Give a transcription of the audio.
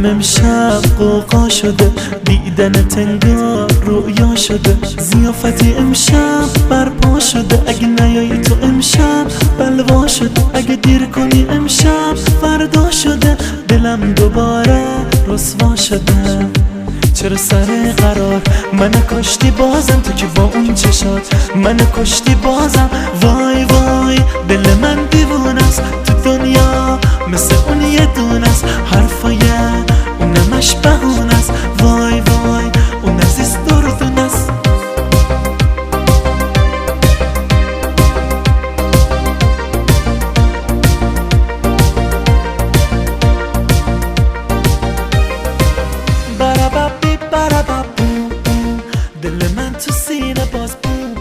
دلم امشب قوقا شده، دیدنت انگار رویا شده. ضیافتی امشب برپا شده، اگه نیایی تو امشب بلوا شده. اگه دیر کنی امشب فردا شده، دلم دوباره رسوا شده. چرا سر قرار منو کشتی بازم، تو که با اون چشات منو کشتی بازم. وای وای دل من دیوونست، تو دنیا مثل اون یه دونست. حرفای اونمش بهونست، وای وای اون عزیز دردونست. دل من تو سینه باز بوم